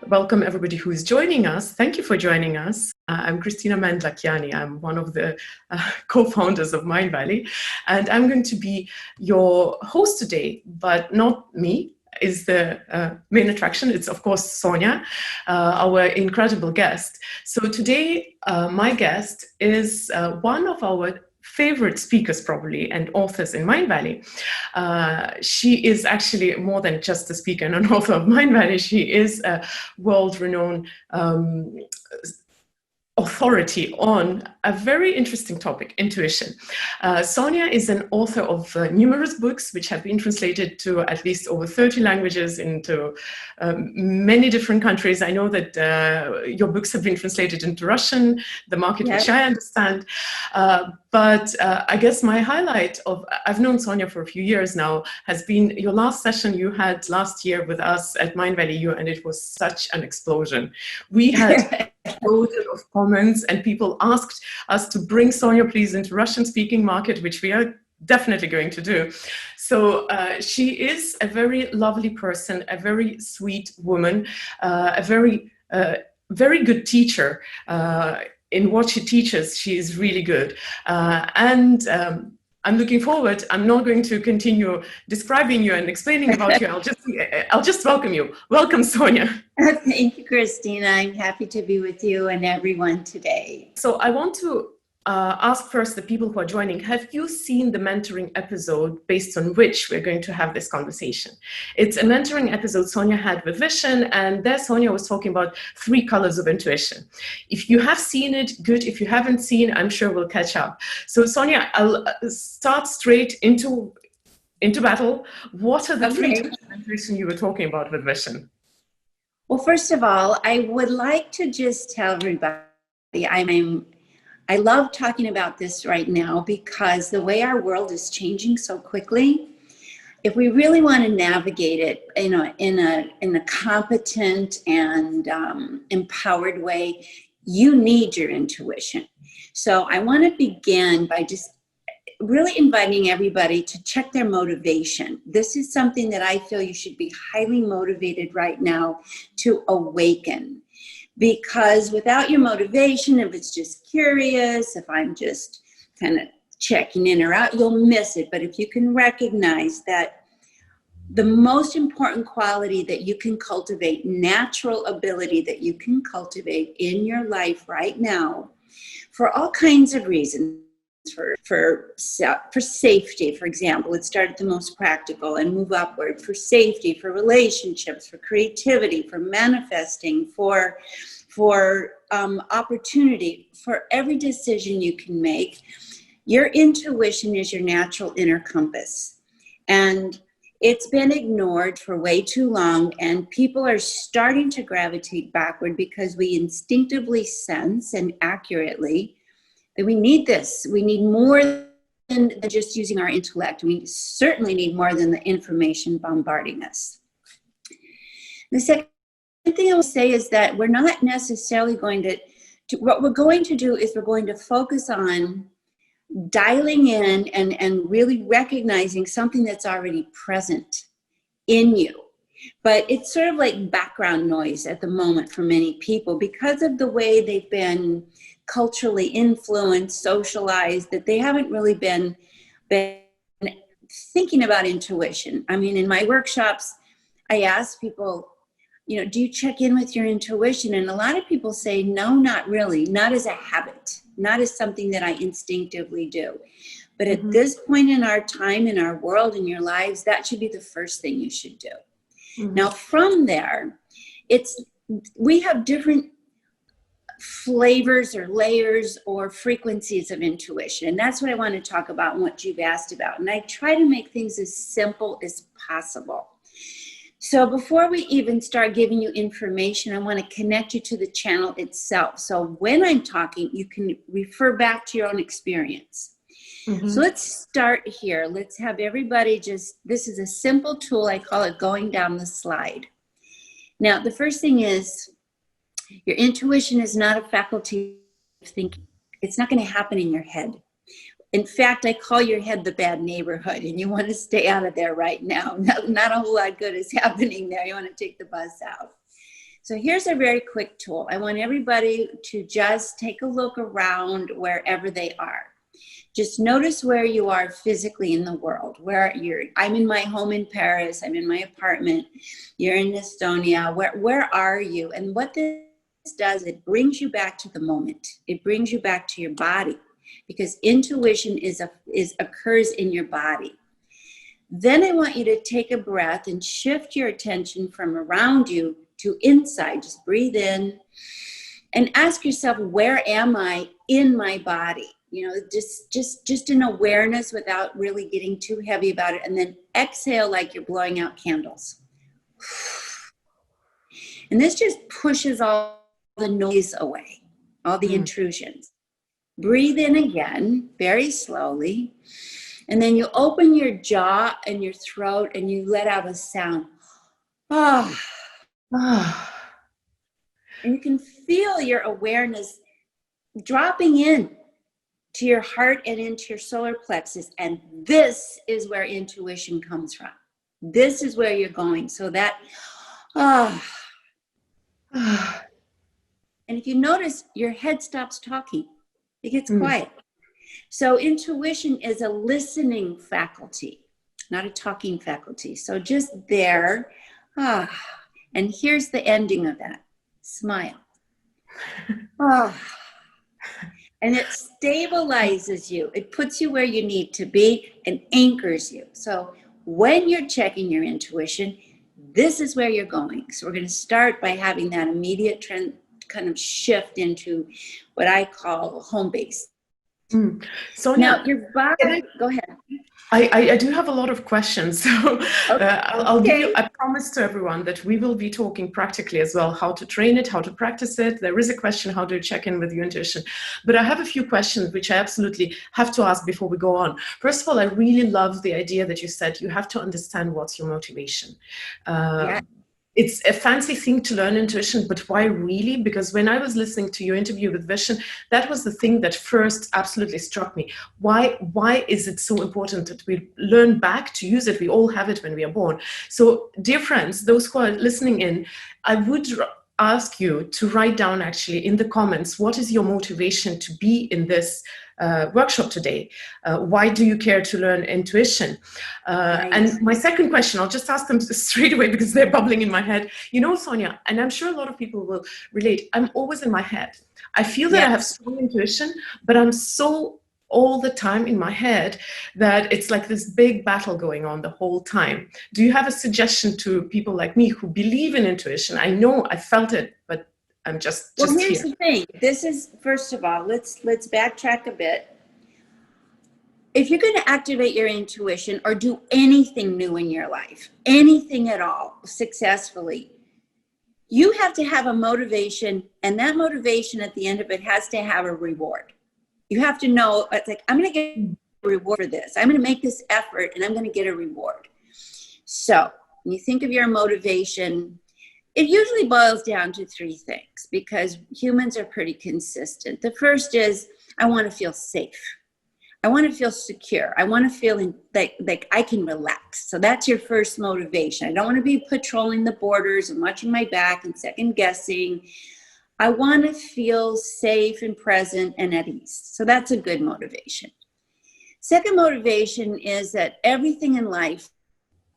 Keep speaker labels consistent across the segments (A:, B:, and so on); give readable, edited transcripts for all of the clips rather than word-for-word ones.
A: welcome everybody who is joining us. Thank you for joining us. I'm Kristina Mand-Lakhiani. I'm one of the co-founders of Mind Valley, and I'm going to be your host today, but not me is the main attraction. It's of course Sonia, our incredible guest. So today my guest is one of our favorite speakers probably and authors in Mind Valley. She is actually more than just a speaker and an author of Mind Valley. She is a world-renowned authority on a very interesting topic, intuition. Sonia is an author of numerous books which have been translated to at least over 30 languages into many different countries. I know that your books have been translated into Russian, the market which I understand. But I guess my highlight of, I've known Sonia for a few years now, has been your last session you had last year with us at Mind Valley U, and it was such an explosion. We had loads of comments and people asked us to bring Sonia please into Russian-speaking market, which we are definitely going to do. So she is a very lovely person, a very sweet woman, a very good teacher. In what she teaches, she is really good. I'm looking forward. I'm not going to continue describing you and explaining about you. I'll just welcome you. Welcome, Sonia.
B: Thank you, Kristina. I'm happy to be with you and everyone today.
A: So I want to ask first the people who are joining, have you seen the mentoring episode based on which we're going to have this conversation? It's a mentoring episode Sonia had with Vision, and there Sonia was talking about 3 colors of intuition. If you have seen it, good. If you haven't seen, I'm sure we'll catch up. So Sonia, I'll start straight into battle. What are the 3 types of intuition you were talking about with Vision?
B: Well, first of all, I would like to just tell everybody I love talking about this right now because the way our world is changing so quickly, if we really want to navigate it in a competent and empowered way, you need your intuition. So I want to begin by just really inviting everybody to check their motivation. This is something that I feel you should be highly motivated right now to awaken. Because without your motivation, if it's just curious, if I'm just kind of checking in or out, you'll miss it. But if you can recognize that the most important quality that you can cultivate, natural ability that you can cultivate in your life right now, for all kinds of reasons, for safety, for example, let's start at the most practical and move upward. For safety, for relationships, for creativity, for manifesting, for opportunity, for every decision you can make, your intuition is your natural inner compass. And it's been ignored for way too long, and people are starting to gravitate backward because we instinctively sense and accurately that we need this. We need more than just using our intellect. We certainly need more than the information bombarding us. The second thing I will say is that we're not necessarily going to what we're going to do is we're going to focus on dialing in and really recognizing something that's already present in you. But it's sort of like background noise at the moment for many people because of the way they've been culturally influenced, socialized, that they haven't really been thinking about intuition. I mean, in my workshops, I ask people, do you check in with your intuition? And a lot of people say, no, not really, not as a habit, not as something that I instinctively do. But at this point in our time, in our world, in your lives, that should be the first thing you should do. Now, from there, we have different flavors or layers or frequencies of intuition. And that's what I want to talk about and what you've asked about. And I try to make things as simple as possible. So before we even start giving you information, I want to connect you to the channel itself. So when I'm talking, you can refer back to your own experience. So let's start here. Let's have everybody this is a simple tool. I call it going down the slide. Now, the first thing is your intuition is not a faculty of thinking. It's not going to happen in your head. In fact, I call your head the bad neighborhood, and you want to stay out of there right now. Not a whole lot good is happening there. You want to take the bus out. So here's a very quick tool. I want everybody to just take a look around wherever they are. Just notice where you are physically in the world. I'm in my home in Paris. I'm in my apartment. You're in Estonia. Where are you? And what this does, it brings you back to the moment. It brings you back to your body, because intuition occurs in your body. Then I want you to take a breath and shift your attention from around you to inside. Just breathe in and ask yourself, where am I in my body? Just an awareness without really getting too heavy about it. And then exhale like you're blowing out candles. And this just pushes all the noise away, all the intrusions. Breathe in again, very slowly. And then you open your jaw and your throat and you let out a sound. Ah. Ah. And you can feel your awareness dropping in to your heart and into your solar plexus. And this is where intuition comes from. This is where you're going. So that, and if you notice, your head stops talking. It gets quiet. So intuition is a listening faculty, not a talking faculty. So just there, and here's the ending of that. Smile. And it stabilizes you. It puts you where you need to be and anchors you. So when you're checking your intuition, this is where you're going. So we're going to start by having that immediate kind of shift into what I call home base.
A: Sonia,
B: now your body, go ahead.
A: I do have a lot of questions, so I'll give you,
B: Okay.
A: I promise to everyone that we will be talking practically as well, how to train it, how to practice it. There is a question, how to check in with your intuition. But I have a few questions which I absolutely have to ask before we go on. First of all, I really love the idea that you said you have to understand what's your motivation.
B: Yeah.
A: It's a fancy thing to learn intuition, but why really? Because when I was listening to your interview with Vishen, that was the thing that first absolutely struck me. Why is it so important that we learn back to use it? We all have it when we are born. So dear friends, those who are listening in, I would ask you to write down actually in the comments, what is your motivation to be in this workshop today? Why do you care to learn intuition?
B: Right.
A: And my second question, I'll just ask them straight away because they're bubbling in my head. You know, Sonia, and I'm sure a lot of people will relate, I'm always in my head. I feel that I have strong intuition, but I'm so all the time in my head that it's like this big battle going on the whole time. Do you have a suggestion to people like me who believe in intuition? I know I felt it, but I'm just
B: Well, here's
A: here.
B: the thing. This is, first of all, let's backtrack a bit. If you're going to activate your intuition or do anything new in your life, anything at all successfully, you have to have a motivation, and that motivation at the end of it has to have a reward. You have to know, it's like, I'm going to get a reward for this. I'm going to make this effort and I'm going to get a reward. So when you think of your motivation, it usually boils down to three things because humans are pretty consistent. The first is, I want to feel safe. I want to feel secure. I want to feel like I can relax. So that's your first motivation. I don't want to be patrolling the borders and watching my back and second guessing. I want to feel safe and present and at ease. So that's a good motivation. Second motivation is that everything in life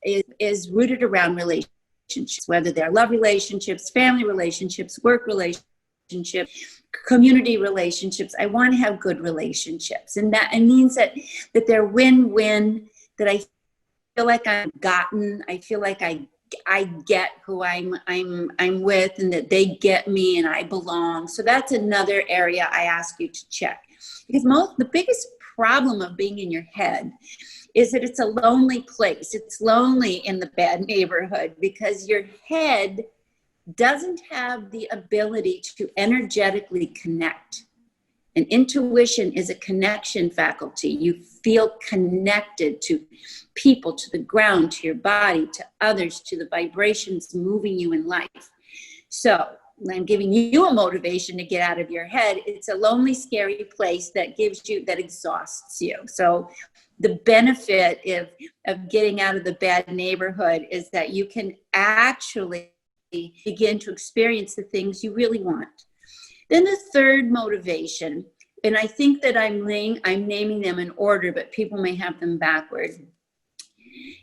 B: is rooted around relationships, whether they're love relationships, family relationships, work relationships, community relationships. I want to have good relationships. And that it means that they're win-win, that I feel like I'm gotten, I feel like I get who I'm with, and that they get me and I belong. So that's another area I ask you to check. Because the biggest problem of being in your head is that it's a lonely place. It's lonely in the bad neighborhood because your head doesn't have the ability to energetically connect. And intuition is a connection faculty. You feel connected to people, to the ground, to your body, to others, to the vibrations moving you in life. So I'm giving you a motivation to get out of your head. It's a lonely, scary place that exhausts you. So the benefit of getting out of the bad neighborhood is that you can actually begin to experience the things you really want. Then the third motivation, and I think that I'm naming them in order, but people may have them backwards,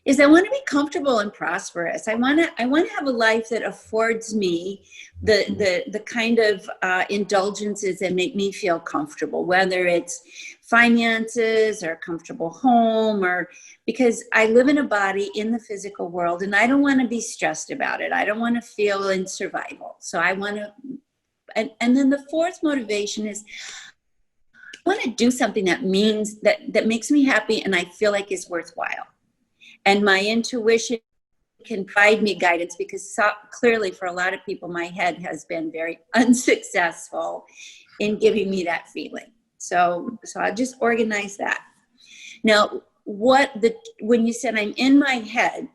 B: is I want to be comfortable and prosperous. I want to have a life that affords me the kind of indulgences that make me feel comfortable, whether it's finances or a comfortable home, or because I live in a body in the physical world and I don't want to be stressed about it. I don't want to feel in survival. So I want to, and then the fourth motivation is I want to do something that means that makes me happy and I feel like is worthwhile. And my intuition can provide me guidance, because clearly for a lot of people, my head has been very unsuccessful in giving me that feeling. So I'll just organize that. Now, when you said I'm in my head,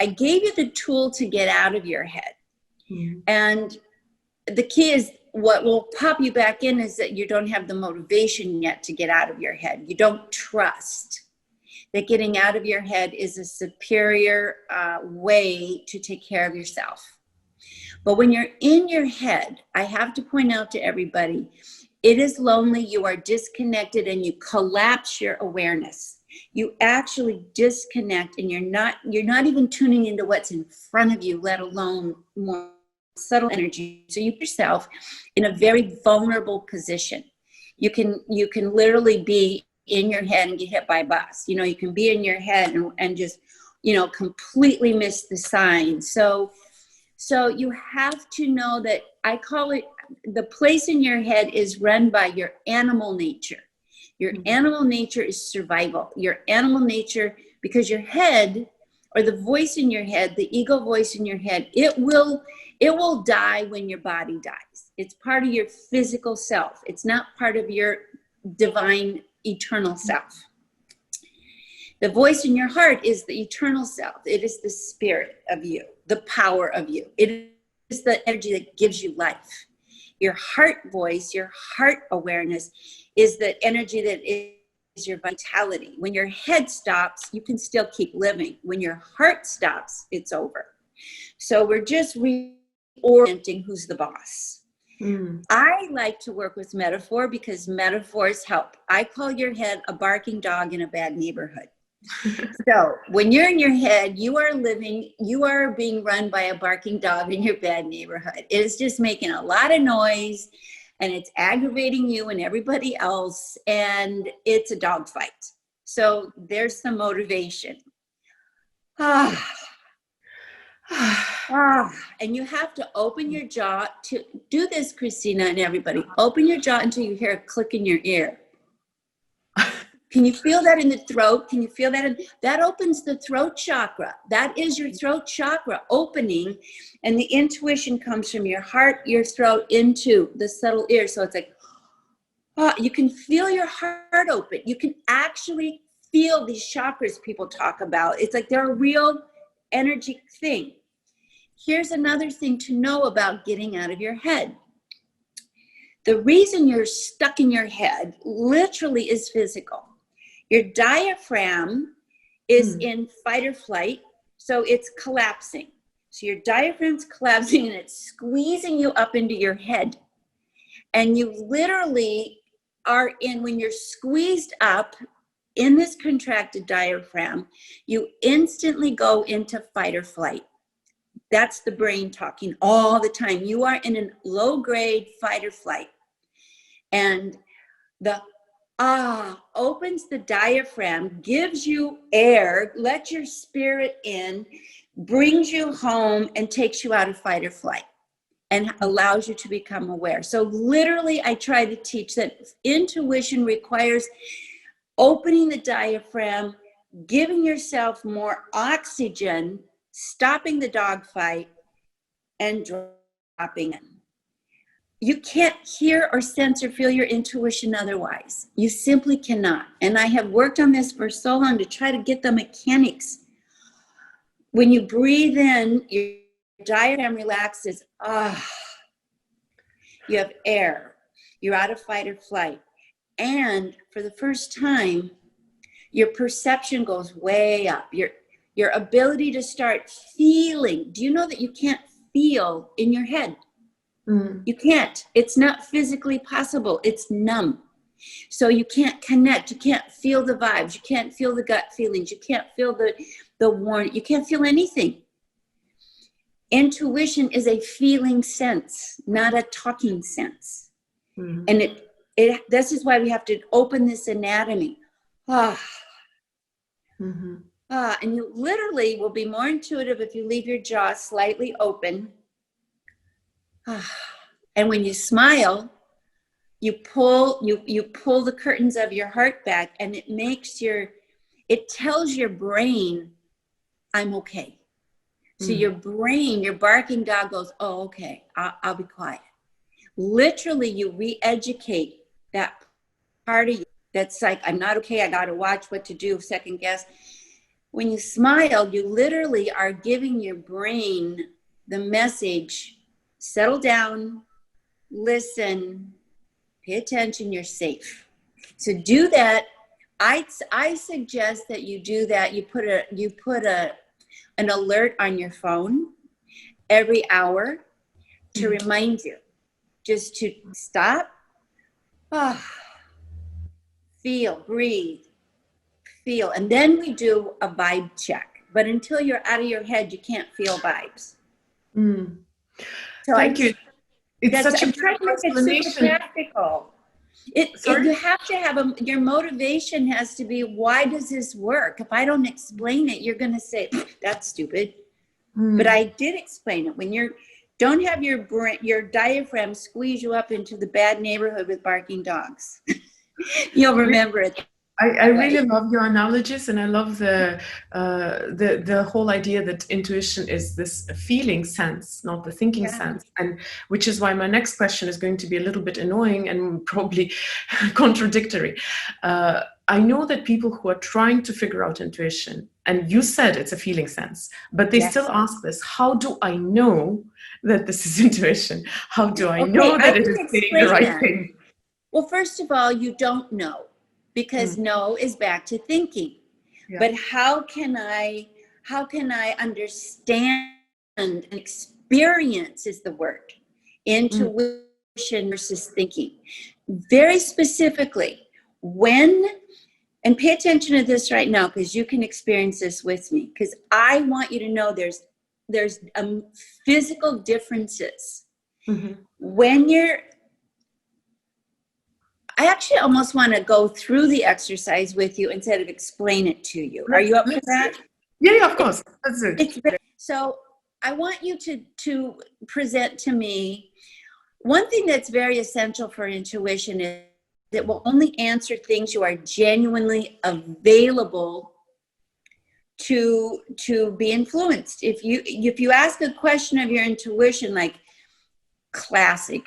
B: I gave you the tool to get out of your head. Mm-hmm. And the key is, what will pop you back in is that you don't have the motivation yet to get out of your head. You don't trust that getting out of your head is a superior way to take care of yourself. But when you're in your head, I have to point out to everybody, it is lonely, you are disconnected, and you collapse your awareness. You actually disconnect, and you're not even tuning into what's in front of you, let alone more subtle energy. So you put yourself in a very vulnerable position. You can literally be in your head and get hit by a bus. You can be in your head and just, completely miss the sign. So you have to know that I call it, the place in your head is run by your animal nature. Your animal nature is survival. Your animal nature, because your head, or the voice in your head, the ego voice in your head, it will die when your body dies. It's part of your physical self. It's not part of your divine eternal self. The voice in your heart is the eternal self. It is the spirit of you, the power of you. It is the energy that gives you life. Your heart voice, your heart awareness is the energy that is your vitality. When your head stops, you can still keep living. When your heart stops, it's over. So we're just reorienting who's the boss. I like to work with metaphor because metaphors help. I call your head a barking dog in a bad neighborhood. So when you're in your head, you are being run by a barking dog in your bad neighborhood. It is just making a lot of noise, and it's aggravating you and everybody else, and it's a dog fight. So there's the motivation. And you have to open your jaw to do this, Kristina, and everybody. Open your jaw until you hear a click in your ear. Can you feel that in the throat? Can you feel that? That opens the throat chakra. That is your throat chakra opening, and the intuition comes from your heart, your throat, into the subtle ear. So it's like, you can feel your heart open. You can actually feel these chakras people talk about. It's like they're a real energy thing. Here's another thing to know about getting out of your head. The reason you're stuck in your head literally is physical. Your diaphragm is in fight or flight, so it's collapsing. So your diaphragm's collapsing and it's squeezing you up into your head. And you literally are when you're squeezed up in this contracted diaphragm, you instantly go into fight or flight. That's the brain talking all the time. You are in a low-grade fight or flight. And the opens the diaphragm, gives you air, lets your spirit in, brings you home, and takes you out of fight or flight, and allows you to become aware. So literally, I try to teach that intuition requires opening the diaphragm, giving yourself more oxygen, stopping the dogfight, and dropping in. You can't hear or sense or feel your intuition otherwise. You simply cannot. And I have worked on this for so long to try to get the mechanics. When you breathe in, your diaphragm relaxes. You have air. You're out of fight or flight. And for the first time, your perception goes way up. Your ability to start feeling. Do you know that you can't feel in your head.
A: Mm.
B: You can't. It's not physically possible. It's numb. So you can't connect. You can't feel the vibes. You can't feel the gut feelings. You can't feel the warmth. You can't feel anything. Intuition is a feeling sense, not a talking sense.
A: Mm.
B: And this is why we have to open this anatomy.
A: Mm-hmm.
B: And you literally will be more intuitive if you leave your jaw slightly open. And when you smile, you pull the curtains of your heart back, and it tells your brain, I'm okay. So your brain, your barking dog goes, oh, okay, I'll be quiet. Literally, you re-educate that part of you that's like, I'm not okay, I gotta watch what to do, second guess. When you smile, you literally are giving your brain the message, settle down, listen, pay attention, you're safe. So do that. I suggest that you do that. You put an alert on your phone every hour to remind you just to stop, feel, breathe, feel. And then we do a vibe check. But until you're out of your head, you can't feel vibes.
A: Mm.
B: So
A: Thank you. It's such a
B: trying to make it super practical. You have to have your motivation has to be, why does this work? If I don't explain it, you're going to say, that's stupid. But I did explain it. When don't have your diaphragm squeeze you up into the bad neighborhood with barking dogs. You'll remember it.
A: I really love your analogies, and I love the whole idea that intuition is this feeling sense, not the thinking sense, and which is why my next question is going to be a little bit annoying and probably contradictory. I know that people who are trying to figure out intuition, and you said it's a feeling sense, but they still ask this: how do I know that this is intuition? How do I know that it is saying the right thing?
B: Well, first of all, you don't know. Because no is back to thinking. But how can I understand and experience is the word. Intuition versus thinking. Very specifically, and pay attention to this right now, because you can experience this with me, because I want you to know there's physical differences. When I actually almost want to go through the exercise with you instead of explain it to you. Are you up for that?
A: Yeah, of course. That's it.
B: So I want you to present to me one thing that's very essential for intuition is that will only answer things you are genuinely available to be influenced. If you ask a question of your intuition, like classic,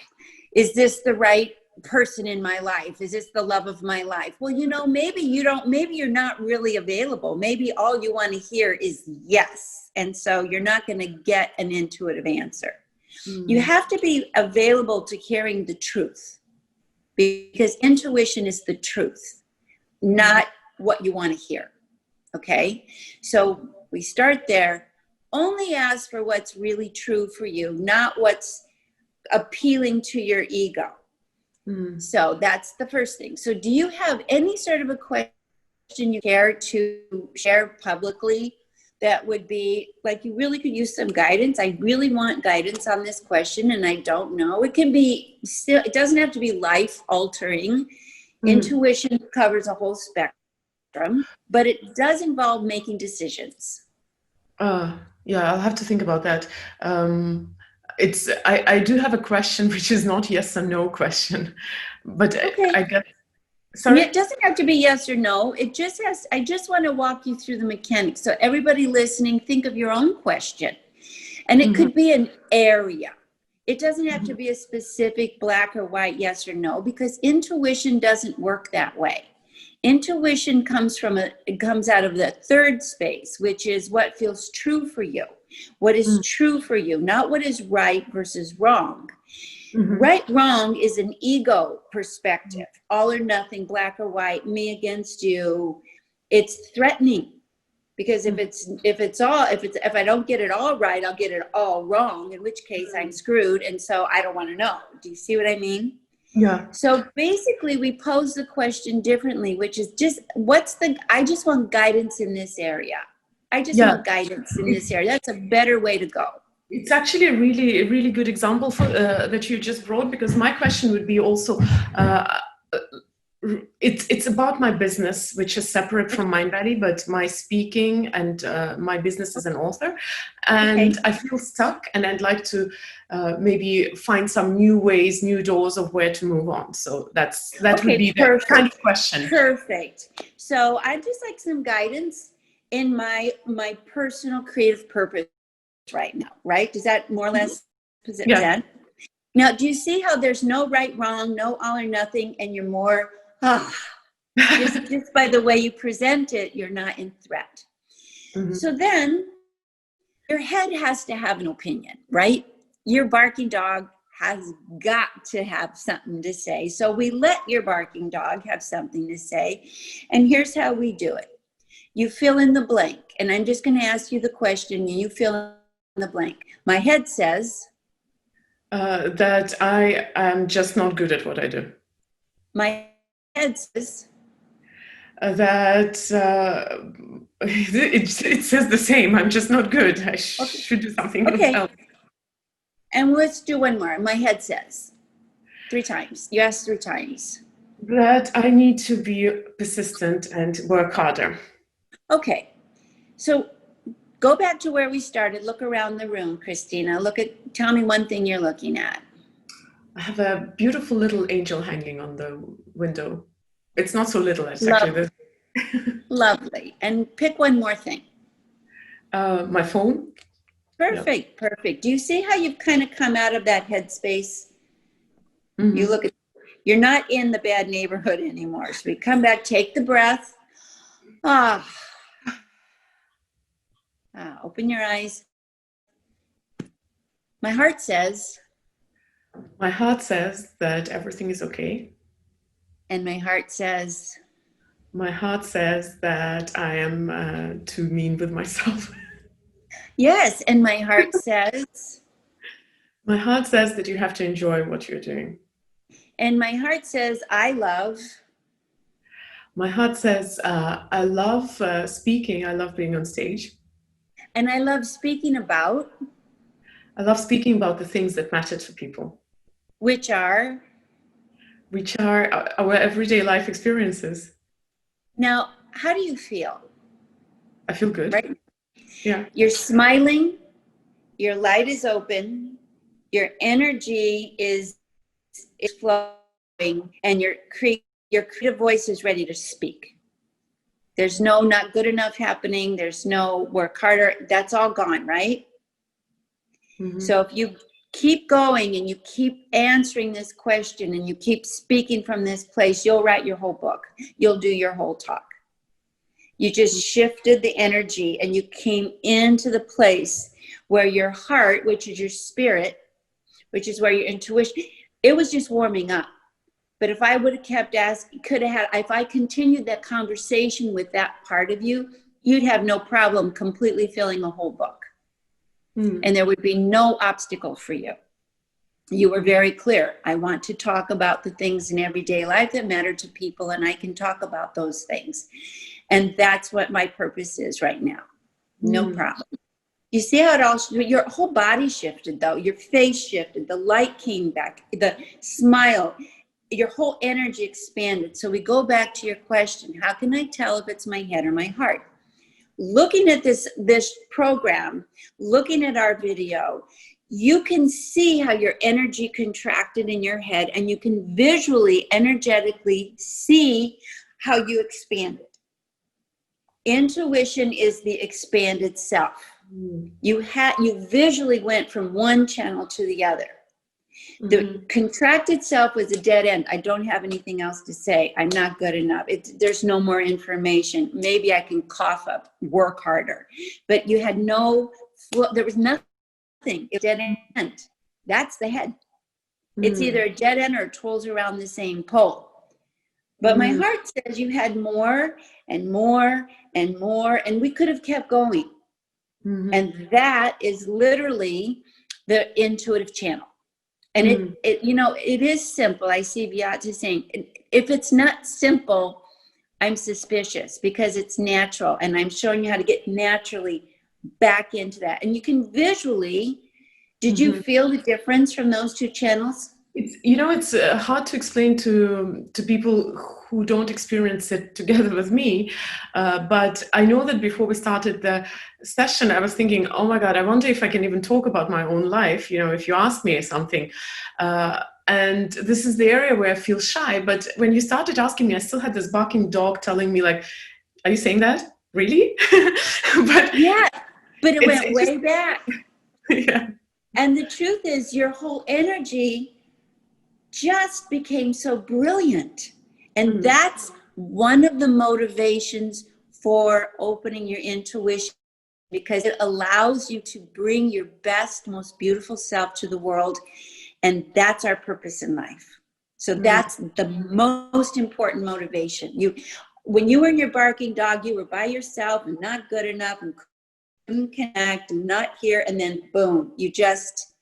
B: is this the right person in my life? Is this the love of my life? Well, maybe you're not really available. Maybe all you want to hear is yes. And so you're not going to get an intuitive answer. You have to be available to hearing the truth, because intuition is the truth, not what you want to hear. Okay. So we start there. Only ask for what's really true for you, not what's appealing to your ego. So that's the first thing. So do you have any sort of a question you care to share publicly that would be like, you really could use some guidance? I really want guidance on this question and I don't know. It can be still, it doesn't have to be life altering. Intuition covers a whole spectrum, but it does involve making decisions.
A: Yeah, I'll have to think about that. I do have a question which is not yes or no question, but I guess, sorry?
B: It doesn't have to be yes or no. I just want to walk you through the mechanics. So everybody listening, think of your own question. And it could be an area. It doesn't have to be a specific black or white yes or no, because intuition doesn't work that way. Intuition comes out of the third space, which is what feels true for you. What is true for you, not what is right versus wrong. Right, wrong is an ego perspective. All or nothing, black or white, me against you. It's threatening. Because if I don't get it all right, I'll get it all wrong, in which case I'm screwed. And so I don't want to know. Do you see what I mean?
A: Yeah.
B: So basically we pose the question differently, which is just, I just want guidance in this area. I just want guidance in this area. That's a better way to go.
A: It's actually a really good example that you just brought, because my question would be also, it's about my business, which is separate from Mindvalley, but my speaking and my business as an author. And I feel stuck, and I'd like to maybe find some new ways, new doors of where to move on. So that would be the kind of question.
B: Perfect. So I'd just like some guidance in my personal creative purpose right now, right? Does that more or less present? Now, do you see how there's no right, wrong, no all or nothing, and you're more, just by the way you present it, you're not in threat. So then your head has to have an opinion, right? Your barking dog has got to have something to say. So we let your barking dog have something to say. And here's how we do it. You fill in the blank. And I'm just going to ask you the question, and you fill in the blank. My head says
A: that I am just not good at what I do.
B: My head says
A: that it says the same. I'm just not good. I should do something else.
B: And let's do one more. My head says 3 times. You asked 3 times.
A: That I need to be persistent and work harder.
B: Okay. So go back to where we started. Look around the room, Kristina. Tell me one thing you're looking at.
A: I have a beautiful little angel hanging on the window. It's not so little, it's actually this.
B: Lovely. And pick one more thing.
A: My phone.
B: Perfect, perfect. Do you see how you've kind of come out of that headspace? You're not in the bad neighborhood anymore. So we come back, take the breath. Open your eyes. My heart says
A: that everything is okay.
B: And my heart says
A: that I am too mean with myself.
B: Yes, and my heart says
A: that you have to enjoy what you're doing.
B: And my heart says I love.
A: My heart says I love speaking. I love being on stage.
B: And I love speaking about
A: the things that matter to people. Which are our everyday life experiences.
B: Now, how do you feel?
A: I feel good.
B: Right?
A: Yeah.
B: You're smiling, your light is open, your energy is flowing, and your creative voice is ready to speak. There's no not good enough happening. There's no work harder. That's all gone, right? So if you keep going and you keep answering this question and you keep speaking from this place, you'll write your whole book. You'll do your whole talk. You just shifted the energy and you came into the place where your heart, which is your spirit, which is where your intuition, it was just warming up. But if I would have kept asking, if I continued that conversation with that part of you, you'd have no problem completely filling a whole book. And there would be no obstacle for you. You were very clear. I want to talk about the things in everyday life that matter to people, and I can talk about those things. And that's what my purpose is right now. No problem. You see how your whole body shifted though. Your face shifted. The light came back. The smile. Your whole energy expanded. So we go back to your question. How can I tell if it's my head or my heart? Looking at this program, looking at our video, you can see how your energy contracted in your head, and you can visually, energetically see how you expanded. Intuition is the expanded self. You visually went from one channel to the other. The contracted self was a dead end. I don't have anything else to say. I'm not good enough. There's no more information. Maybe I can cough up, work harder. But you had there was nothing. It was dead end. That's the head. It's either a dead end or it twirls around the same pole. But my heart says you had more and more and more, and we could have kept going. And that is literally the intuitive channel. And it you know, it is simple. I see Beate saying, if it's not simple, I'm suspicious, because it's natural. And I'm showing you how to get naturally back into that. And you can visually, did you feel the difference from those two channels?
A: It's, you know, it's hard to explain to people who don't experience it together with me. But I know that before we started the session, I was thinking, oh my God, I wonder if I can even talk about my own life, you know, if you ask me something. And this is the area where I feel shy. But when you started asking me, I still had this barking dog telling me, like, are you saying that? Really? But
B: yeah, but it went way back.
A: Yeah.
B: And the truth is, your whole energy just became so brilliant. And that's one of the motivations for opening your intuition, because it allows you to bring your best, most beautiful self to the world. And that's our purpose in life. So that's the most important motivation. When you were in your barking dog, you were by yourself and not good enough and couldn't connect and not here. And then boom, you just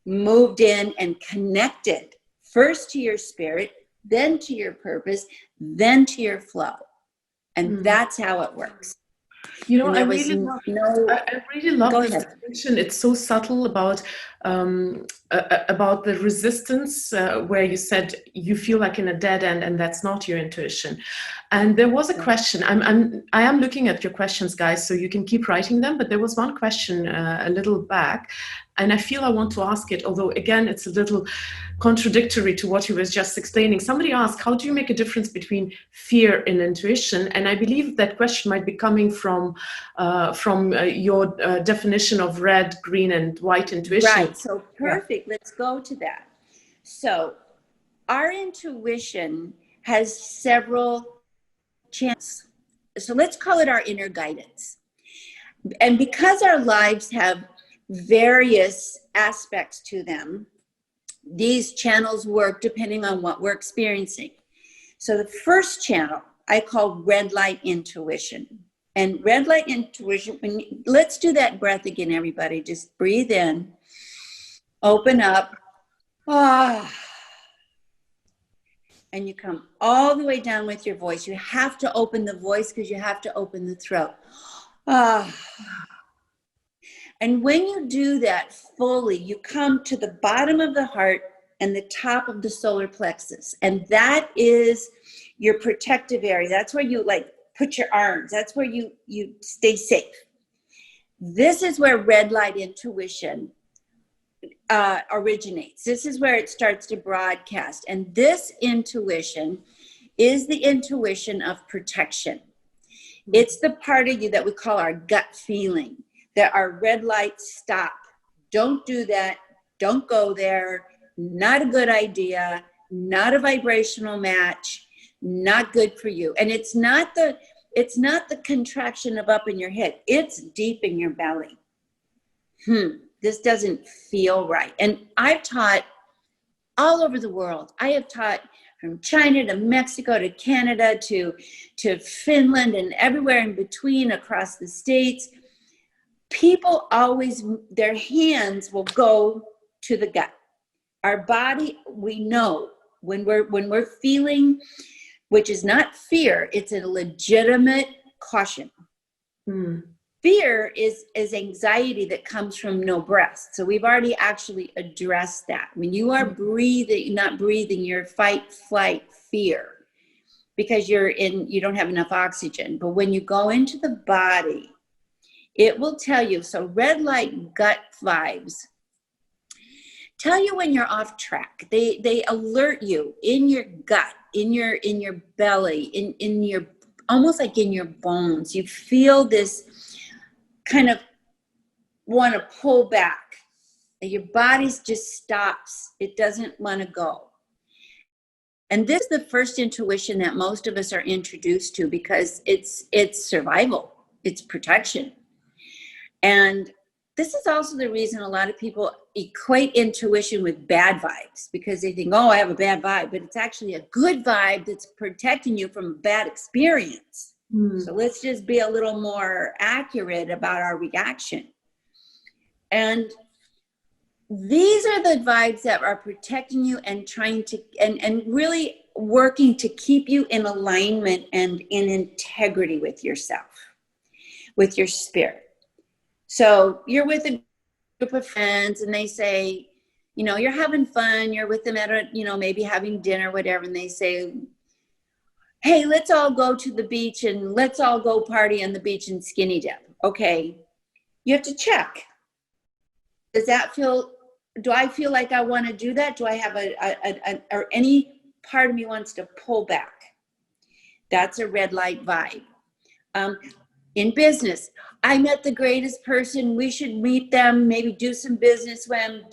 B: moved in and connected first to your spirit, then to your purpose, then to your flow. And that's how it works.
A: You know, I really love this distinction. It's so subtle about the resistance, where you said you feel like in a dead end, and that's not your intuition. And there was a question. I am looking at your questions, guys, so you can keep writing them. But there was one question a little back, and I feel I want to ask it. Although again, it's a little contradictory to what you was just explaining. Somebody asked, how do you make a difference between fear and intuition? And I believe that question might be coming from your definition of red, green, and white intuition.
B: Right, so perfect. Let's go to that. So our intuition has several channels. So let's call it our inner guidance. And because our lives have various aspects to them, these channels work depending on what we're experiencing. So the first channel I call red light intuition. And red light intuition, let's do that breath again, everybody. Just breathe in, open up, and you come all the way down with your voice. You have to open the voice because you have to open the throat. And when you do that fully, you come to the bottom of the heart and the top of the solar plexus. And that is your protective area. That's where you like put your arms. That's where you stay safe. This is where red light intuition originates. This is where it starts to broadcast. And this intuition is the intuition of protection. It's the part of you that we call our gut feeling, that our red lights stop. Don't do that. Don't go there. Not a good idea. Not a vibrational match. Not good for you. And it's not the contraction of up in your head. It's deep in your belly. This doesn't feel right. And I've taught all over the world. I have taught from China to Mexico to Canada to Finland and everywhere in between across the states. People always, their hands will go to the gut. Our body, we know when we're feeling, which is not fear, it's a legitimate caution. Fear is anxiety that comes from no breath. So we've already actually addressed that. When you are not breathing, you're fight, flight, fear, because you don't have enough oxygen. But when you go into the body, it will tell you. So red light gut vibes tell you when you're off track. They alert you in your gut, in your belly, in your, almost like in your bones. You feel this kind of want to pull back. Your body just stops. It doesn't want to go. And this is the first intuition that most of us are introduced to, because it's survival, it's protection. And this is also the reason a lot of people equate intuition with bad vibes, because they think, oh, I have a bad vibe, but it's actually a good vibe that's protecting you from a bad experience. So let's just be a little more accurate about our reaction. And these are the vibes that are protecting you and trying to, and really working to keep you in alignment and in integrity with yourself, with your spirit. So you're with a group of friends and they say, you know, you're having fun, you're with them at a, you know, maybe having dinner, whatever, and they say, hey, let's all go to the beach and let's all go party on the beach and skinny dip. Okay, you have to check. Does that feel, do I feel like I want to do that? Do I have or any part of me wants to pull back? That's a red light vibe. In business, I met the greatest person. We should meet them. Maybe do some business with them.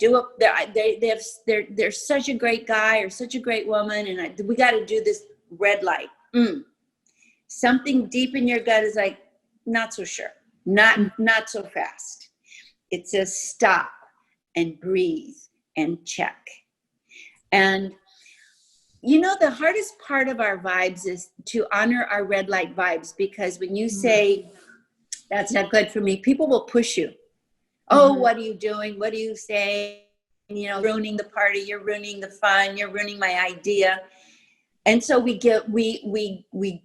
B: They're such a great guy or such a great woman, and we got to do this. Red light. Something deep in your gut is like, not so sure. Not so fast. It says stop and breathe and check. And you know, the hardest part of our vibes is to honor our red light vibes, because when you say, that's not good for me, people will push you. Oh, what are you doing? What are you saying? You know, ruining the party, you're ruining the fun, you're ruining my idea. And so we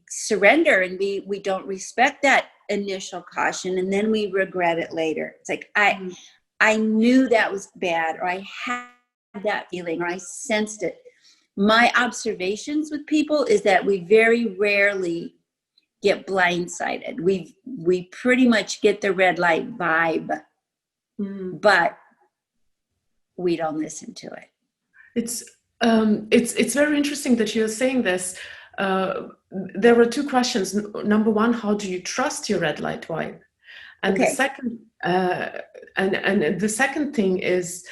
B: surrender, and we don't respect that initial caution, and then we regret it later. It's like, I knew that was bad, or I had that feeling, or I sensed it. My observations with people is that we very rarely get blindsided. We pretty much get the red light vibe, but we don't listen to it.
A: It's very interesting that you're saying this. There were two questions. Number one, how do you trust your red light vibe? And the second, and the second thing is,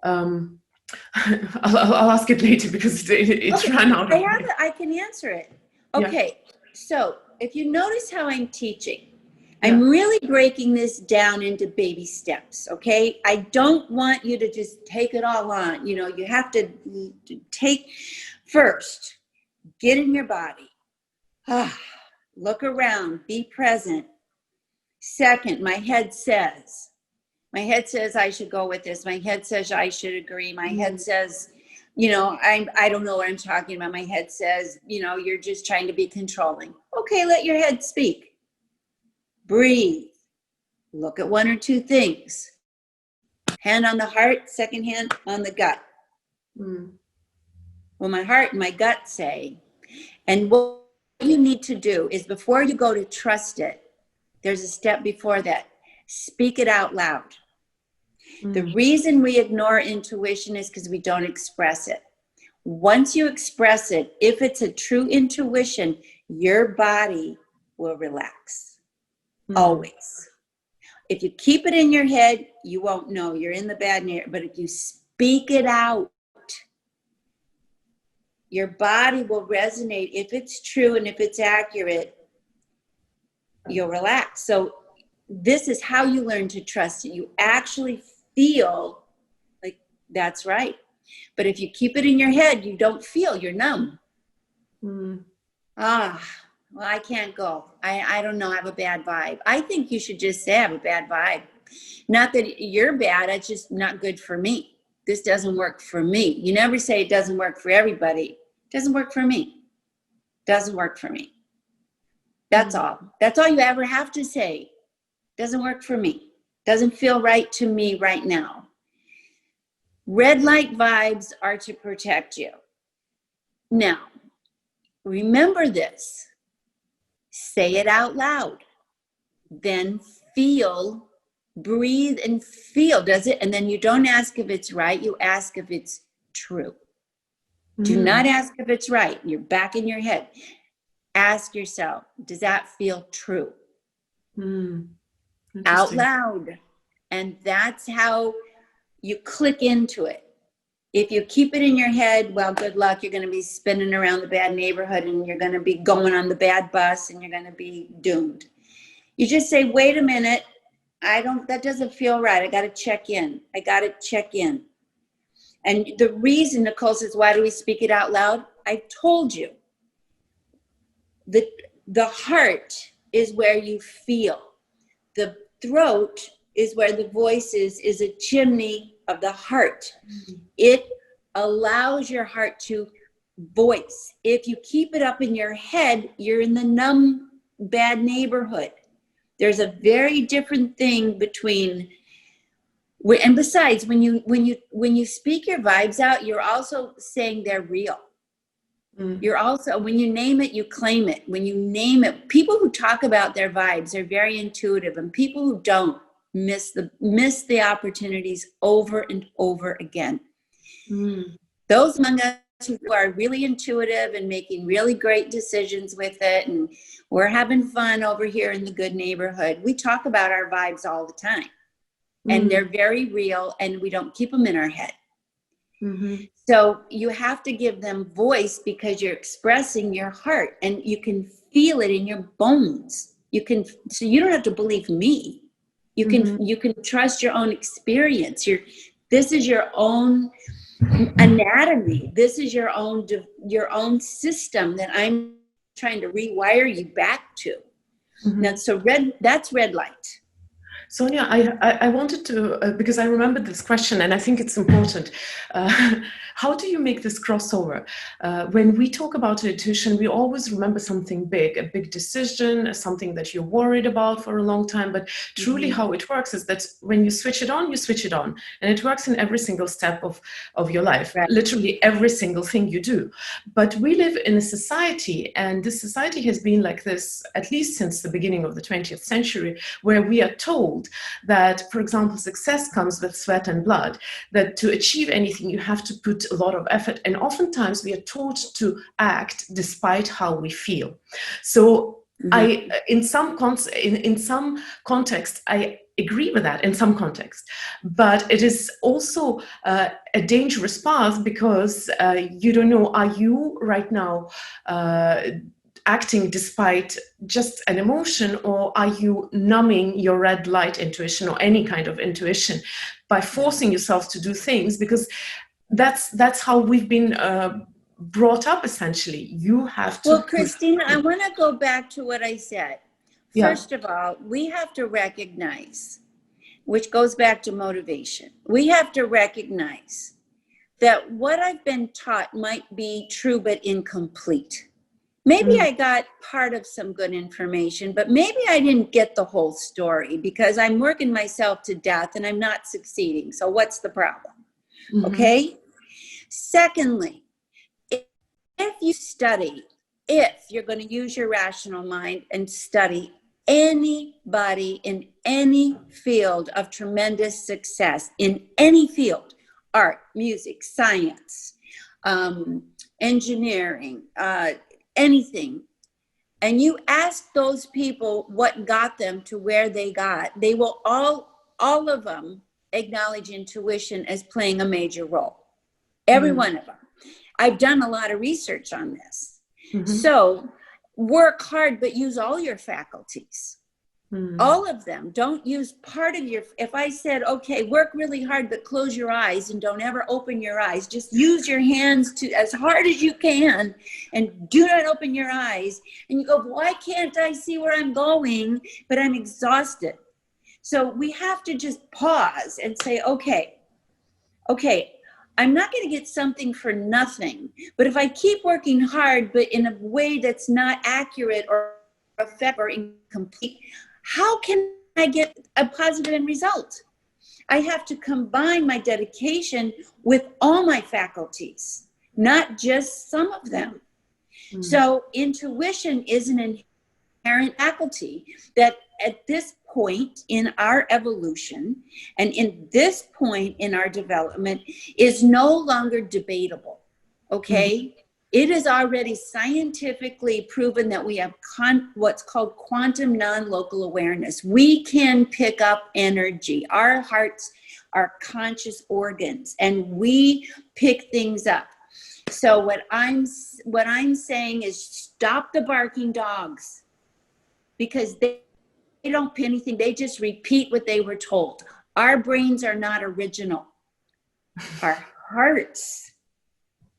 A: I'll ask it later because it's run out.
B: I can answer it. Okay, so if you notice how I'm teaching, I'm really breaking this down into baby steps, okay? I don't want you to just take it all on. You know, you have to take first, get in your body. Look around, be present. Second, my head says I should go with this. My head says I should agree. My head says, you know, I don't know what I'm talking about. My head says, you know, you're just trying to be controlling. Okay, let your head speak. Breathe. Look at one or two things. Hand on the heart, second hand on the gut. Well, my heart and my gut say. And what you need to do is, before you go to trust it, there's a step before that. Speak it out loud. The reason we ignore intuition is because we don't express it. Once you express it, if it's a true intuition, your body will relax. Always. If you keep it in your head, you won't know. You're in the bad neighborhood. But if you speak it out, your body will resonate. If it's true and if it's accurate, you'll relax. So this is how you learn to trust it. You actually feel like that's right. But if you keep it in your head, you don't feel. You're numb. Well, I can't go. I don't know. I have a bad vibe. I think you should just say I have a bad vibe. Not that you're bad. It's just not good for me. This doesn't work for me. You never say it doesn't work for everybody. It doesn't work for me. Doesn't work for me. That's all. That's all you ever have to say. Doesn't work for me. Doesn't feel right to me right now. Red light vibes are to protect you. Now, remember this. Say it out loud. Then feel, breathe and feel. Does it? And then you don't ask if it's right. You ask if it's true. Do not ask if it's right. You're back in your head. Ask yourself, does that feel true? Out loud. And that's how you click into it. If you keep it in your head, well, good luck. You're going to be spinning around the bad neighborhood, and you're going to be going on the bad bus, and you're going to be doomed. You just say, wait a minute. that doesn't feel right. I got to check in. And the reason, Nicole says, why do we speak it out loud? I told you that the heart is where you feel. The throat is where the voice is a chimney of the heart. It allows your heart to voice. If you keep it up in your head, you're in the numb, bad neighborhood. There's a very different thing between, and besides, when you speak your vibes out, you're also saying they're real. You're also, when you name it, you claim it. When you name it, people who talk about their vibes are very intuitive, and people who don't miss the opportunities over and over again. Those among us who are really intuitive and making really great decisions with it, and we're having fun over here in the good neighborhood, we talk about our vibes all the time. And they're very real, and we don't keep them in our head. So you have to give them voice, because you're expressing your heart, and you can feel it in your bones. So you don't have to believe me. You can trust your own experience. This is your own anatomy. This is your own system that I'm trying to rewire you back to. Now, so that's red light.
A: Sonia, I wanted to, because I remembered this question, and I think it's important. How do you make this crossover? When we talk about intuition, we always remember something big, a big decision, something that you're worried about for a long time. But truly how it works is that when you switch it on, you switch it on. And it works in every single step of your life, literally every single thing you do. But we live in a society, and this society has been like this, at least since the beginning of the 20th century, where we are told that, for example, success comes with sweat and blood, that to achieve anything, you have to put a lot of effort. And oftentimes we are taught to act despite how we feel. So in some context, I agree with that in some context, but it is also a dangerous path, because you don't know, are you right now acting despite just an emotion, or are you numbing your red light intuition or any kind of intuition by forcing yourself to do things? Because that's how we've been brought up, essentially. You have to.
B: Well, Kristina, I want to go back to what I said. First of all, we have to recognize, which goes back to motivation. We have to recognize that what I've been taught might be true but incomplete. Maybe I got part of some good information, but maybe I didn't get the whole story, because I'm working myself to death and I'm not succeeding. So what's the problem? Okay. Secondly, if you're going to use your rational mind and study anybody in any field of tremendous success, in any field, art, music, science, engineering, anything, and you ask those people what got them to where they got, they will all of them acknowledge intuition as playing a major role. Every one of them. I've done a lot of research on this. So work hard, but use all your faculties. All of them. Don't use part of if I said, okay, work really hard, but close your eyes and don't ever open your eyes. Just use your hands to as hard as you can and do not open your eyes. And you go, why can't I see where I'm going? But I'm exhausted. So we have to just pause and say, okay, I'm not going to get something for nothing. But if I keep working hard, but in a way that's not accurate or effective or incomplete, how can I get a positive end result? I have to combine my dedication with all my faculties, not just some of them. So intuition is an inherent faculty that at this point in our evolution and in this point in our development is no longer debatable. Okay? It is already scientifically proven that we have what's called quantum non-local awareness. We can pick up energy. Our hearts are conscious organs, and we pick things up. So what I'm saying is stop the barking dogs, because don't pay anything. They just repeat what they were told. Our brains are not original. Our hearts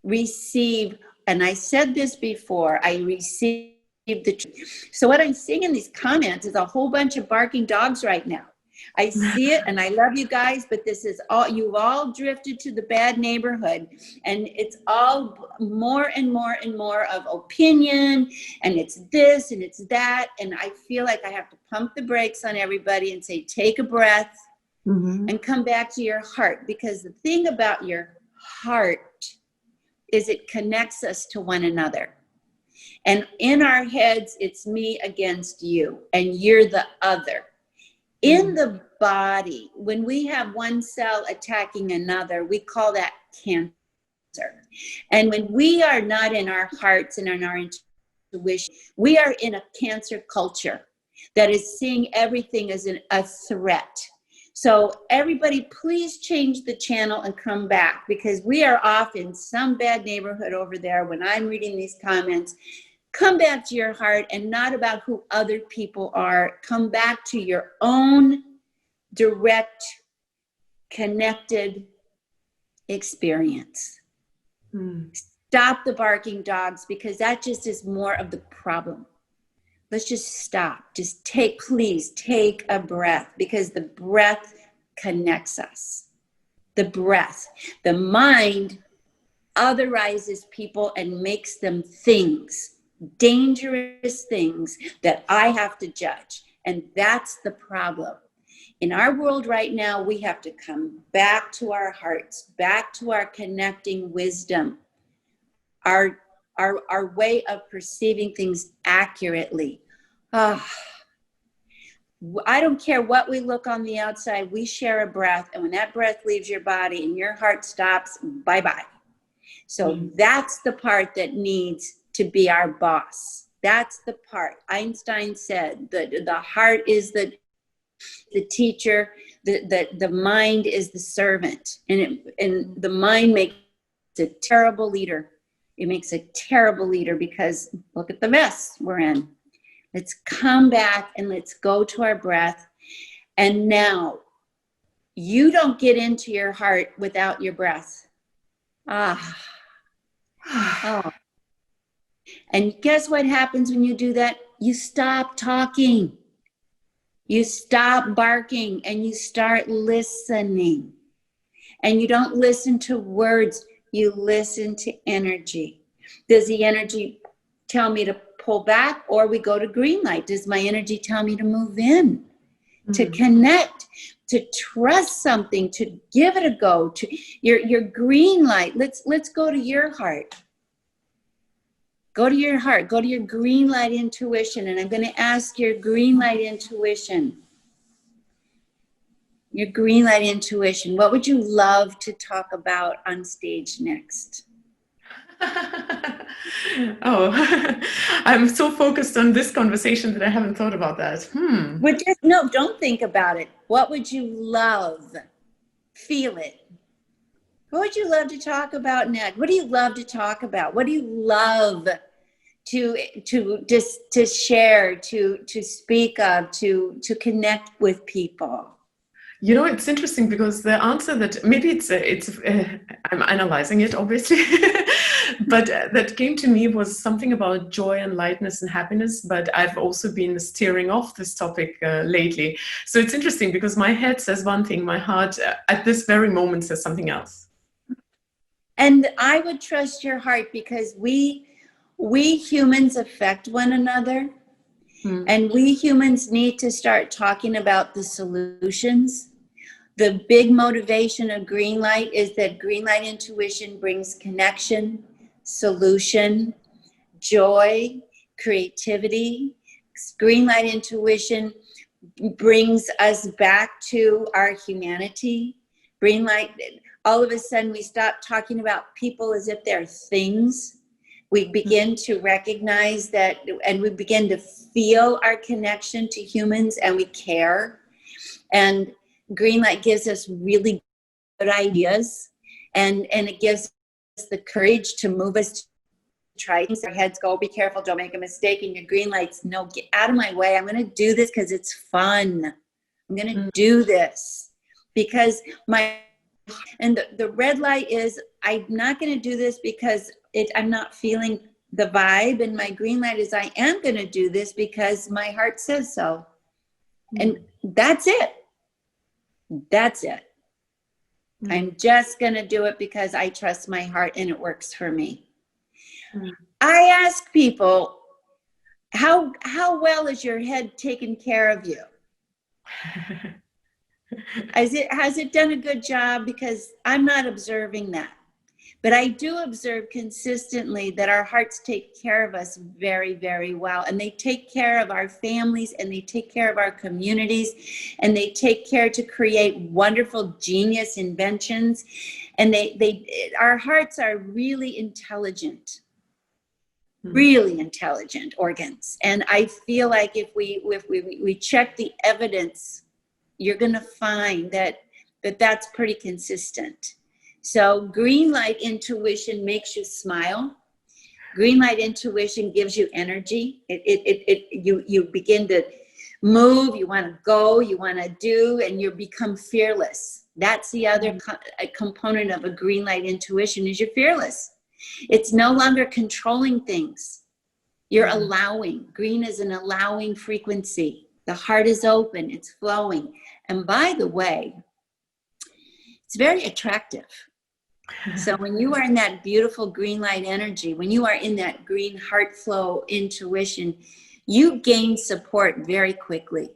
B: receive, and I said this before, I received the truth. So what I'm seeing in these comments is a whole bunch of barking dogs right now. I see it, and I love you guys, but this is all, you've all drifted to the bad neighborhood, and it's all more and more and more of opinion, and it's this and it's that, and I feel like I have to pump the brakes on everybody and say, take a breath and come back to your heart, because the thing about your heart is it connects us to one another. And in our heads, it's me against you, and you're the other. In the body, when we have one cell attacking another, we call that cancer. And when we are not in our hearts and in our intuition, we are in a cancer culture that is seeing everything as a threat. So everybody, please change the channel and come back, because we are off in some bad neighborhood over there when I'm reading these comments. Come back to your heart, and not about who other people are. Come back to your own direct, connected experience. Stop the barking dogs, because that just is more of the problem. Let's just stop. Just please take a breath, because the breath connects us. The breath. The mind otherizes people and makes them things. Dangerous things that I have to judge. And that's the problem. In our world right now, we have to come back to our hearts, back to our connecting wisdom, our way of perceiving things accurately. I don't care what we look on the outside, we share a breath, and when that breath leaves your body and your heart stops, bye-bye. So that's the part that needs to be our boss. That's the part. Einstein said that the heart is the teacher, the mind is the servant, and the mind makes a terrible leader. It makes a terrible leader, because look at the mess we're in. Let's come back and let's go to our breath. And now, you don't get into your heart without your breath. Oh. And guess what happens when you do that? You stop talking. You stop barking, and you start listening. And you don't listen to words, you listen to energy. Does the energy tell me to pull back, or we go to green light? Does my energy tell me to move in, to connect, to trust something, to give it a go, to your green light? Let's go to your heart. Go to your heart, go to your green light intuition, and I'm going to ask your green light intuition. Your green light intuition, what would you love to talk about on stage next?
A: I'm so focused on this conversation that I haven't thought about that.
B: No, don't think about it. What would you love? Feel it. What would you love to talk about next? What do you love to talk about? What do you love to share, to speak of, to connect with people?
A: You know, it's interesting, because the answer that maybe it's I'm analyzing it, obviously, but that came to me was something about joy and lightness and happiness. But I've also been steering off this topic lately. So it's interesting, because my head says one thing, my heart at this very moment says something else.
B: And I would trust your heart, because we humans affect one another. And we humans need to start talking about the solutions. The big motivation of green light is that green light intuition brings connection, solution, joy, creativity. Green light intuition brings us back to our humanity. Green light, all of a sudden we stop talking about people as if they're things. We begin to recognize that, and we begin to feel our connection to humans, and we care. And green light gives us really good ideas, and it gives us the courage to move us try things. Our heads go, be careful, don't make a mistake. And your green lights, no, get out of my way. I'm going to do this because it's fun. I'm going to do this because the red light is, I'm not going to do this because I'm not feeling the vibe. And my green light is, I am going to do this because my heart says so. And that's it. That's it. I'm just going to do it because I trust my heart and it works for me. I ask people, how well is your head taking care of you? Has it done a good job? Because I'm not observing that. But I do observe consistently that our hearts take care of us very, very well. And they take care of our families, and they take care of our communities, and they take care to create wonderful genius inventions. And our hearts are really intelligent organs. And I feel like if we check the evidence, you're going to find that's pretty consistent. So green light intuition makes you smile. Green light intuition gives you energy. You begin to move, you want to go, you want to do, and you become fearless. That's the other component of a green light intuition, is you're fearless. It's no longer controlling things. You're allowing. Green is an allowing frequency. The heart is open, it's flowing. And by the way, it's very attractive. So when you are in that beautiful green light energy, when you are in that green heart flow intuition, you gain support very quickly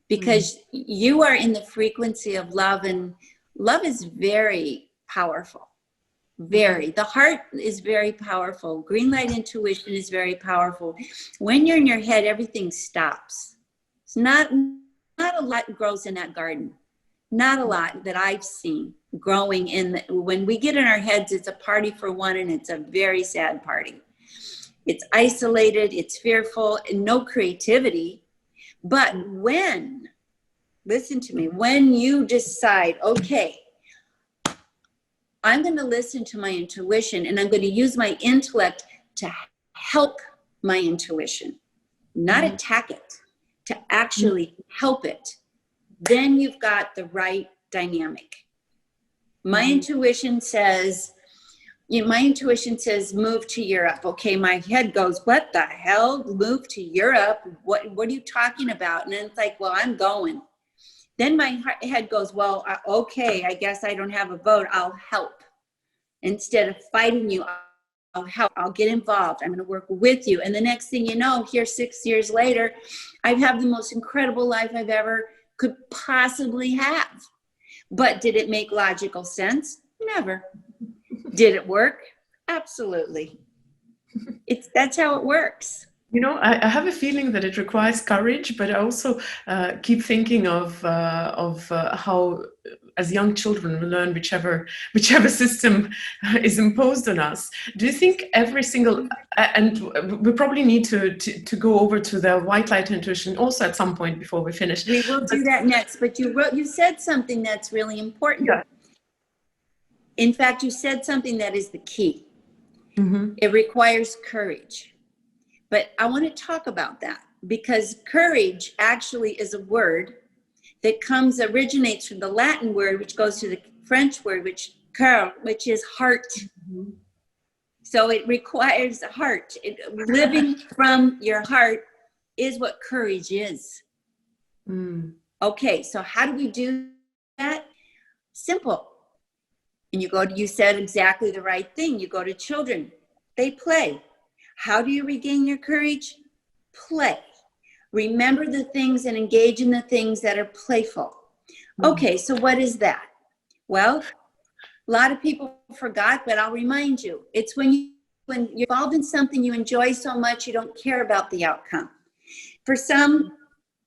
B: because you are in the frequency of love, and love is very powerful. The heart is very powerful. Green light intuition is very powerful. When you're in your head, everything stops. It's not a lot grows in that garden. Not a lot that I've seen growing when we get in our heads, it's a party for one, and it's a very sad party. It's isolated, it's fearful, and no creativity. But listen to me, when you decide, okay, I'm going to listen to my intuition, and I'm going to use my intellect to help my intuition, not attack it, to actually help it, then you've got the right dynamic. My intuition says move to Europe. Okay, my head goes, what the hell? Move to Europe? What are you talking about? And then it's like, well, I'm going. Then my head goes, well, okay, I guess I don't have a vote. I'll help. Instead of fighting you, I'll help. I'll get involved. I'm going to work with you. And the next thing you know, here 6 years later, I have the most incredible life I've ever could possibly have. But did it make logical sense? Never. Did it work? Absolutely. That's how it works.
A: You know, I have a feeling that it requires courage, but I also keep thinking of how, as young children, we learn whichever system is imposed on us. Do you think every single, and we probably need to go over to the white light intuition also at some point before we finish.
B: We will do that next, but you said something that's really important.
A: Yeah.
B: In fact, you said something that is the key. It requires courage. But I want to talk about that because courage actually is a word that originates from the Latin word, which goes to the French word, which is heart. So it requires a heart. Living from your heart is what courage is. Okay, so how do we do that? Simple. And you said exactly the right thing. You go to children, they play. How do you regain your courage? Play. Remember the things and engage in the things that are playful. Okay, so what is that? Well, a lot of people forgot, but I'll remind you. It's when you're involved in something you enjoy so much, you don't care about the outcome. For some,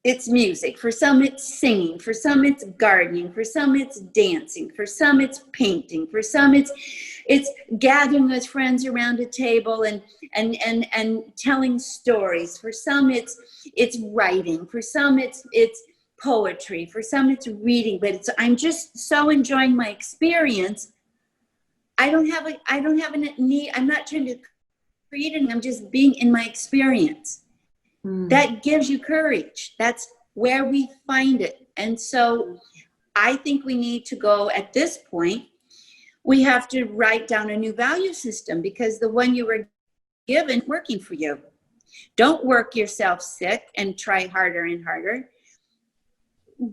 B: it's music. For some, it's singing. For some, it's gardening. For some, it's dancing. For some, it's painting. For some, it's gathering with friends around a table and telling stories. For some, it's writing. For some, it's poetry. For some, it's reading. But I'm just so enjoying my experience. I don't have a need. I'm not trying to created, I'm just being in my experience. That gives you courage. That's where we find it. And so I think we need to go at this point, we have to write down a new value system, because the one you were given working for you. Don't work yourself sick and try harder and harder.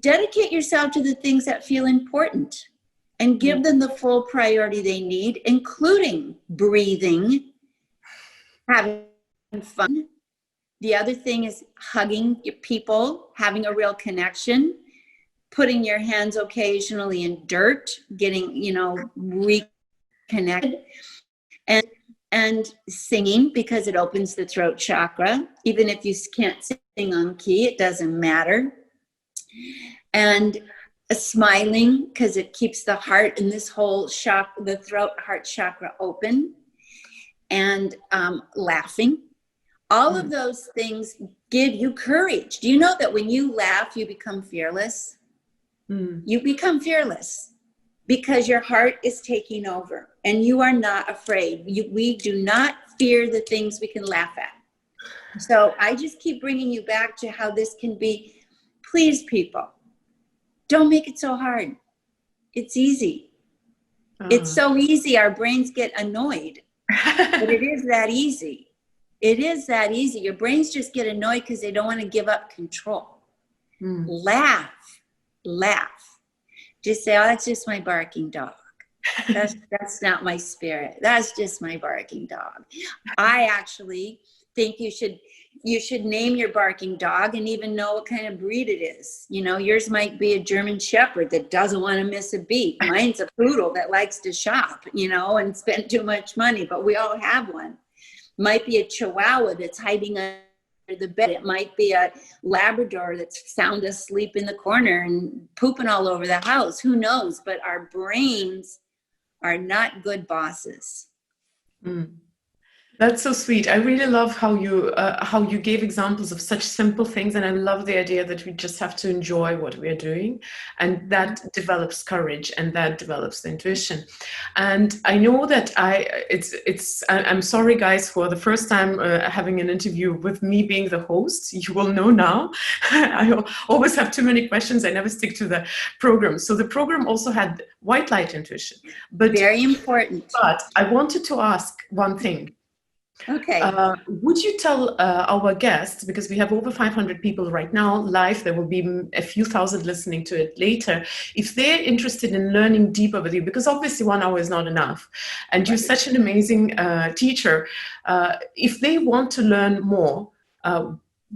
B: Dedicate yourself to the things that feel important and give them the full priority they need, including breathing, having fun. The other thing is hugging your people, having a real connection, putting your hands occasionally in dirt, getting, reconnected, and singing, because it opens the throat chakra. Even if you can't sing on key, it doesn't matter. And smiling, because it keeps the heart and this whole chakra, the throat heart chakra, open. And laughing. All of those things give you courage. Do you know that when you laugh, you become fearless? You become fearless because your heart is taking over and you are not afraid. We do not fear the things we can laugh at. So I just keep bringing you back to how this can be. Please, people, don't make it so hard. It's easy. It's so easy. Our brains get annoyed, but it is that easy. It is that easy. Your brains just get annoyed because they don't want to give up control. Laugh. Just say, oh, that's just my barking dog. That's not my spirit. That's just my barking dog. I actually think you should name your barking dog and even know what kind of breed it is. Yours might be a German Shepherd that doesn't want to miss a beat. Mine's a poodle that likes to shop, and spend too much money, but we all have one. Might be a Chihuahua that's hiding under the bed. It might be a Labrador that's sound asleep in the corner and pooping all over the house. Who knows? But our brains are not good bosses.
A: That's so sweet. I really love how you gave examples of such simple things, and I love the idea that we just have to enjoy what we are doing, and that develops courage, and that develops the intuition. And I know that I'm sorry, guys, for the first time having an interview with me being the host. You will know now. I always have too many questions. I never stick to the program. So the program also had white light intuition, but
B: very important.
A: But I wanted to ask one thing.
B: Okay.
A: Would you tell our guests, because we have over 500 people right now live, there will be a few thousand listening to it later, if they're interested in learning deeper with you, because obviously 1 hour is not enough, and you're such an amazing teacher, if they want to learn more,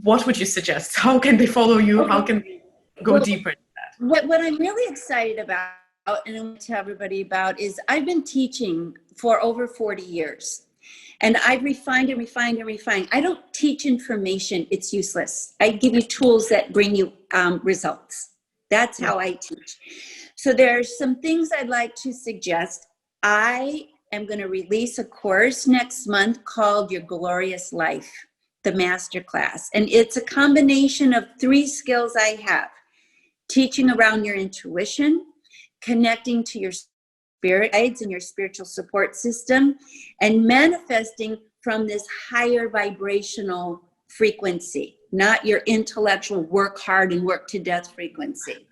A: what would you suggest? How can they follow you? How can they go deeper into that?
B: What I'm really excited about, and I want to tell everybody about, is I've been teaching for over 40 years. And I've refined and refined and refined. I don't teach information. It's useless. I give you tools that bring you results. That's how I teach. So there's some things I'd like to suggest. I am going to release a course next month called Your Glorious Life, the Masterclass. And it's a combination of 3 skills I have. Teaching around your intuition, connecting to your spirit guides and your spiritual support system, and manifesting from this higher vibrational frequency, not your intellectual work hard and work to death frequency.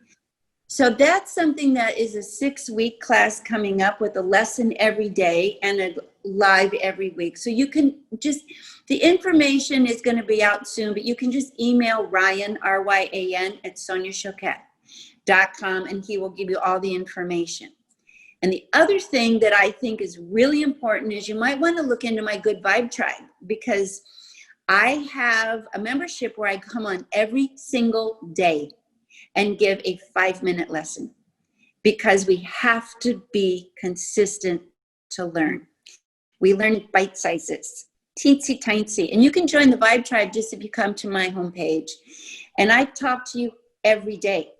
B: So that's something that is a 6-week class coming up with a lesson every day and a live every week. So you can just, the information is going to be out soon, but you can just email Ryan, R-Y-A-N, at soniachoquette.com, and he will give you all the information. And the other thing that I think is really important is you might want to look into my Good Vibe Tribe, because I have a membership where I come on every single day and give a 5-minute lesson, because we have to be consistent to learn. We learn in bite sizes, teensy tiny. And you can join the Vibe Tribe just if you come to my homepage. And I talk to you every day,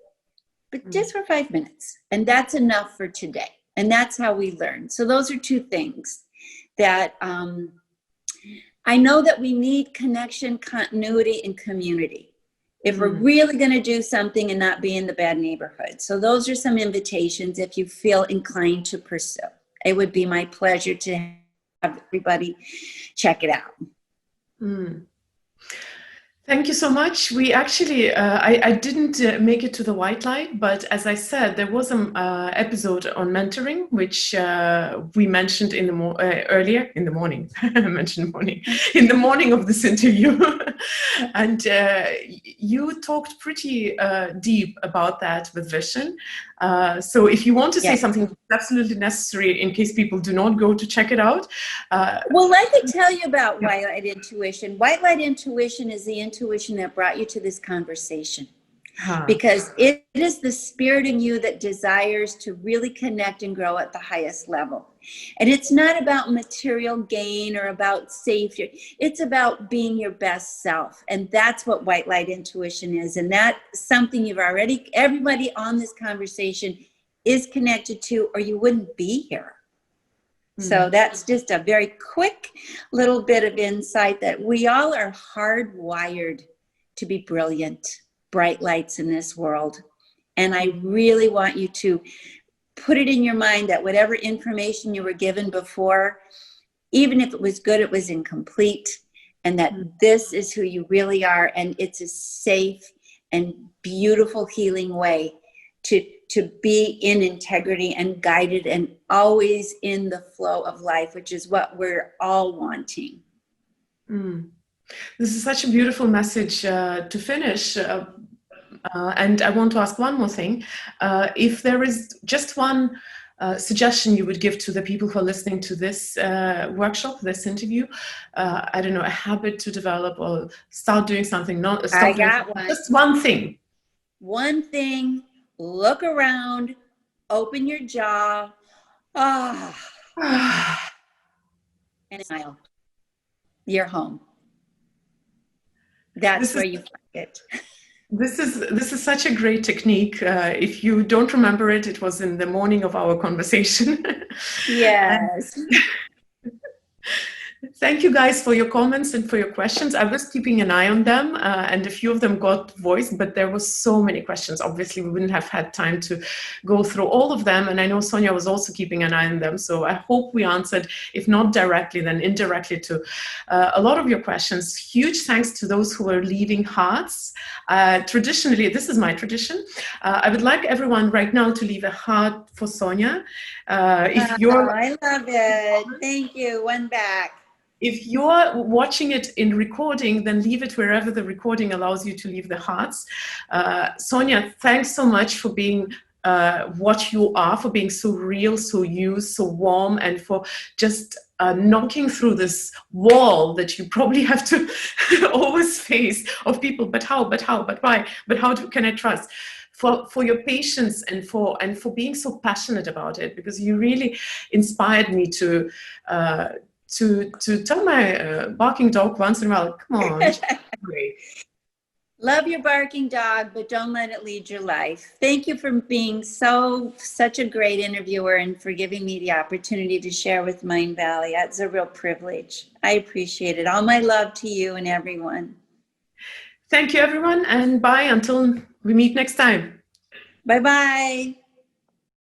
B: but just for 5 minutes. And that's enough for today. And that's how we learn. So those are 2 things that I know that we need: connection, continuity, and community, if we're really going to do something and not be in the bad neighborhood. So those are some invitations if you feel inclined to pursue. It would be my pleasure to everybody check it out.
A: Thank you so much. We actually, I didn't make it to the white light, but as I said, there was an episode on mentoring, which we mentioned in the earlier in the morning. I mentioned morning in the morning of this interview, and you talked pretty deep about that with vision. So if you want to say something, it's absolutely necessary in case people do not go to check it out.
B: Well, let me tell you about white light intuition. White light intuition is the intuition that brought you to this conversation. Because it is the spirit in you that desires to really connect and grow at the highest level. And it's not about material gain or about safety. It's about being your best self. And that's what white light intuition is. And that's something everybody on this conversation is connected to, or you wouldn't be here. So that's just a very quick little bit of insight that we all are hardwired to be brilliant, bright lights in this world. And I really want you to put it in your mind that whatever information you were given before, even if it was good, it was incomplete, and that this is who you really are. And it's a safe and beautiful healing way to be in integrity and guided and always in the flow of life, which is what we're all wanting.
A: This is such a beautiful message to finish. And I want to ask one more thing. If there is just one suggestion you would give to the people who are listening to this workshop, this interview, I don't know, a habit to develop or start doing something,
B: I got one.
A: Just one thing.
B: One thing, look around, open your jaw, and smile. You're home. That's where you find it.
A: This is such a great technique. If you don't remember it, it was in the morning of our conversation.
B: Yes.
A: Thank you guys for your comments and for your questions. I was keeping an eye on them, and a few of them got voiced, but there were so many questions. Obviously, we wouldn't have had time to go through all of them, and I know Sonia was also keeping an eye on them, so I hope we answered, if not directly, then indirectly to a lot of your questions. Huge thanks to those who are leaving hearts. Traditionally, this is my tradition. I would like everyone right now to leave a heart for Sonia. If you're,
B: I love it. Thank you. One back.
A: If you're watching it in recording, then leave it wherever the recording allows you to leave the hearts. Sonia, thanks so much for being what you are, for being so real, so you, so warm, and for just knocking through this wall that you probably have to always face of people. But how? But why? But how can I trust? For your patience and for being so passionate about it, because you really inspired me to tell my barking dog once in a while, come on. Great.
B: Love your barking dog, but don't let it lead your life. Thank you for being such a great interviewer and for giving me the opportunity to share with Mind Valley. That's a real privilege. I appreciate it. All my love to you and everyone.
A: Thank you, everyone, and bye until we meet next time.
B: Bye-bye.